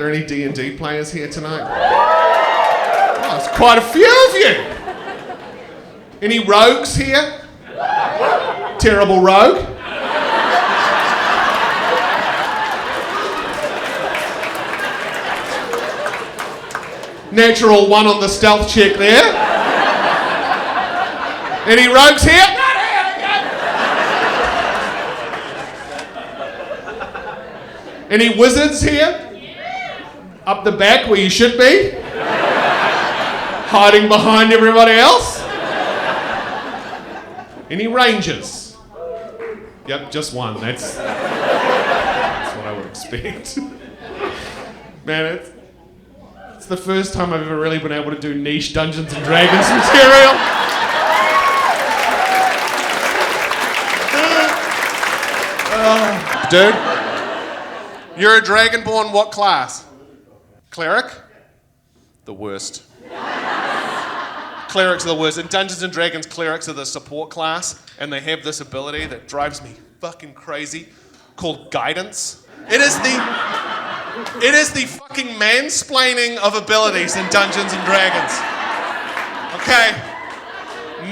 Are there any D&D players here tonight? Oh, there's quite a few of you. Any rogues here? Terrible rogue. Natural one on the stealth check there. Any rogues here? Any wizards here? Up the back where you should be? Hiding behind everybody else? Any rangers? Yep, just one. That's what I would expect. Man, it's the first time I've ever really been able to do niche Dungeons and Dragons material. Dude, you're a Dragonborn, what class? Cleric? The worst. Clerics are the worst. In Dungeons and Dragons, clerics are the support class, and they have this ability that drives me fucking crazy called guidance. It is the fucking mansplaining of abilities in Dungeons and Dragons. Okay?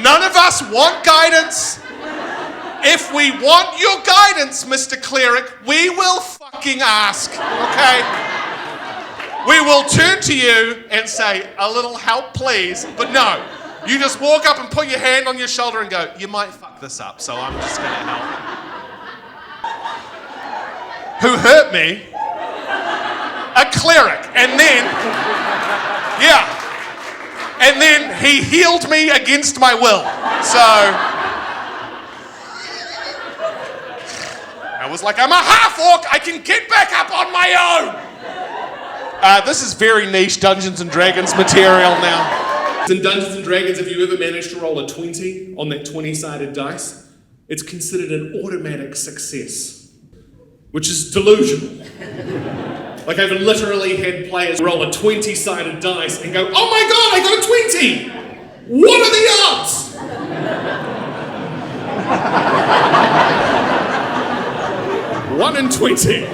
None of us want guidance. If we want your guidance, Mr. Cleric, we will fucking ask, okay? We will turn to you and say, a little help, please. But no, you just walk up and put your hand on your shoulder and go, you might fuck this up, so I'm just gonna help. Who hurt me? A cleric. And then, and then he healed me against my will. So, I was like, I'm a half-orc, I can get back up on my own. This is very niche Dungeons and Dragons material now. In Dungeons and Dragons, if you ever manage to roll a 20 on that 20-sided dice, it's considered an automatic success, which is delusional. Like, I've literally had players roll a 20-sided dice and go, oh my god, I got a 20! What are the odds? One in 20.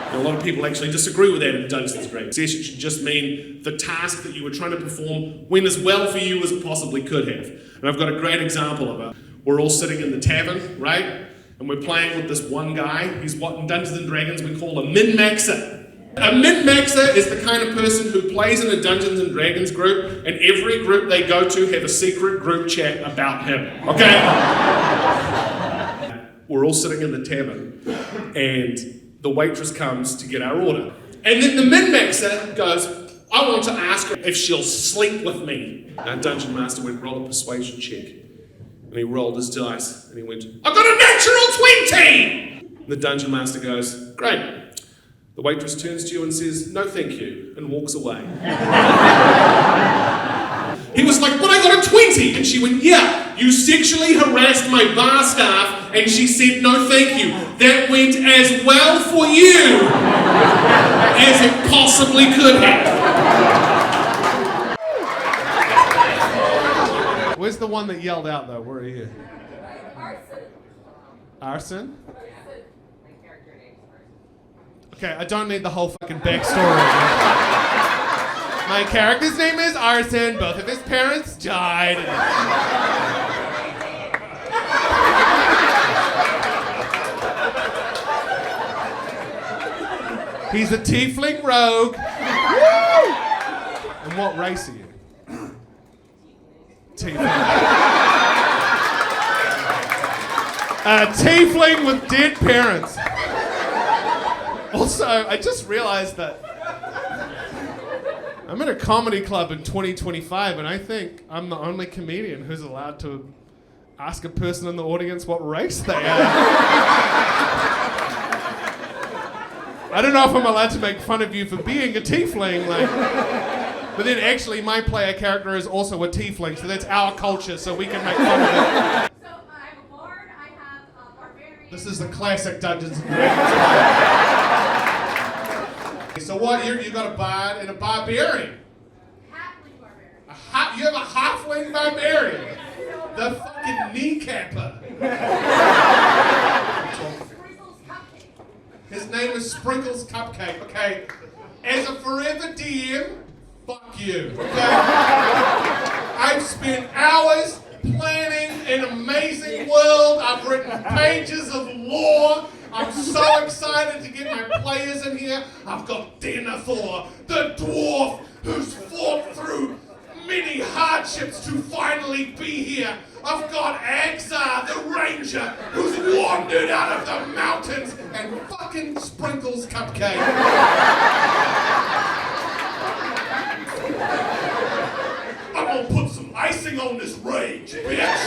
A lot of people actually disagree with that in Dungeons and Dragons. Success should just mean the task that you were trying to perform went as well for you as it possibly could have. And I've got a great example of it. We're all sitting in the tavern, right? And we're playing with this one guy. He's what in Dungeons and Dragons we call a min-maxer. A min-maxer is the kind of person who plays in a Dungeons and Dragons group, and every group they go to have a secret group chat about him, okay? We're all sitting in the tavern, and the waitress comes to get our order. And then the min-maxer goes, I want to ask her if she'll sleep with me. Our dungeon master went, roll a persuasion check. And he rolled his dice, and he went, I've got a natural 20! And the dungeon master goes, great. The waitress turns to you and says, no thank you, and walks away. He was like, but I got a 20! And she went, yeah, you sexually harassed my bar staff, and she said, no thank you. That went as well for you as it possibly could have. Where's the one that yelled out, though? Where are you? Arson? Okay, I don't need the whole fucking backstory. My character's name is Arson. Both of his parents died. He's a tiefling rogue. And what race are you? Tiefling. A tiefling with dead parents. Also, I just realized that I'm at a comedy club in 2025, and I think I'm the only comedian who's allowed to ask a person in the audience what race they are. I don't know if I'm allowed to make fun of you for being a tiefling, but then actually my player character is also a tiefling, so that's our culture, so we can make fun of it. So I have a bard, I have a barbarian. This is the classic Dungeons and Dragons. So what? You got a bard and a barbarian. Halfling barbarian. You have a halfling barbarian. The fucking kneecapper. His name is Sprinkles Cupcake. Okay. as a forever DM, fuck you. Okay? I've spent hours planning an amazing world. I've written pages of lore. I'm so excited to get my players in here. I've got Denethor, the dwarf who's fought through many hardships to finally be here. I've got Axar, the ranger, who's wandered out of the mountains and fucking sprinkles cupcake. I'm gonna put some icing on this rage, bitch.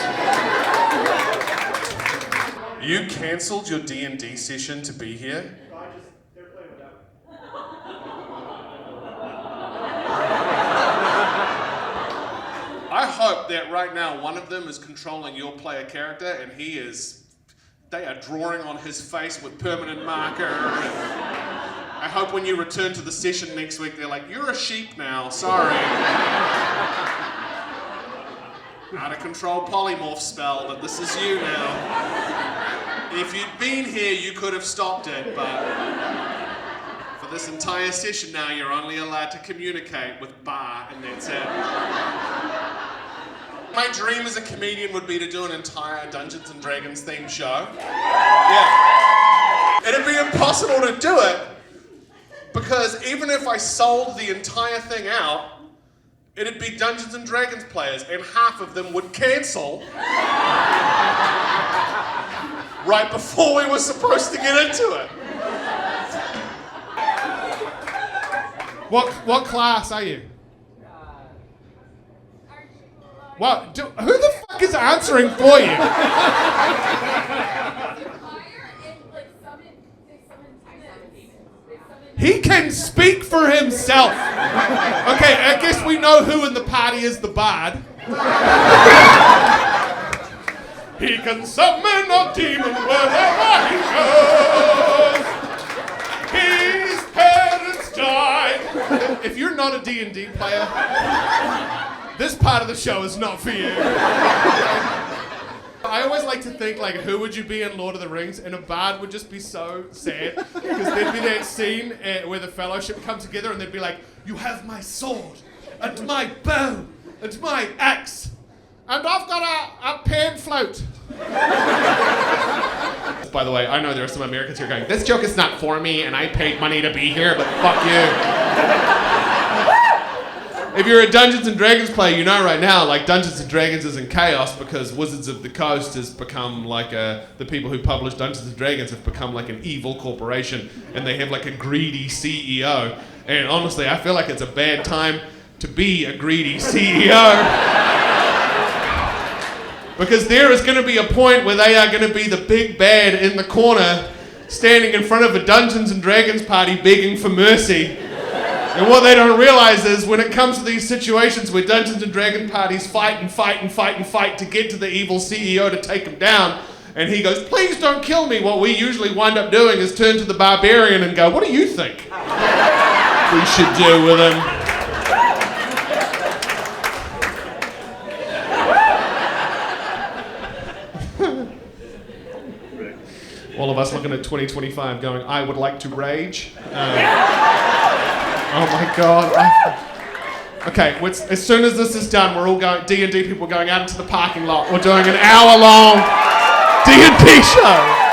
You cancelled your D&D session to be here? They're playing without. I hope that right now one of them is controlling your player character and they are drawing on his face with permanent marker. I hope when you return to the session next week, they're like, you're a sheep now, sorry. Out of control polymorph spell, but this is you now. If you'd been here, you could have stopped it, but for this entire session now, you're only allowed to communicate with Bar, and that's it. My dream as a comedian would be to do an entire Dungeons & Dragons themed show. Yeah. It'd be impossible to do it, because even if I sold the entire thing out, it'd be Dungeons & Dragons players, and half of them would cancel right before we were supposed to get into it. What class are you? What? Who the fuck is answering for you? He can speak for himself. Okay, I guess we know who in the party is the bard. He can summon a demon wherever he goes. His parents died. If you're not a D&D player, this part of the show is not for you. I always like to think, like, who would you be in Lord of the Rings? And a bard would just be so sad. Because there'd be that scene where the fellowship come together and they'd be like, you have my sword, and my bow, and my axe, and I've got a pan float. By the way, I know there are some Americans here going, this joke is not for me, and I paid money to be here, but fuck you. If you're a Dungeons & Dragons player, you know right now, like, Dungeons & Dragons is in chaos because Wizards of the Coast has become like the people who publish Dungeons & Dragons have become like an evil corporation, and they have like a greedy CEO. And honestly, I feel like it's a bad time to be a greedy CEO. Because there is going to be a point where they are going to be the big bad in the corner, standing in front of a Dungeons & Dragons party begging for mercy. And what they don't realize is when it comes to these situations where Dungeons & Dragons parties fight to get to the evil CEO to take him down, and he goes, please don't kill me, what we usually wind up doing is turn to the barbarian and go, what do you think we should do with him? All of us looking at 2025 going, I would like to rage. Oh my God. Okay, as soon as this is done, we're all going, D&D people are going out into the parking lot. We're doing an hour-long D&D show.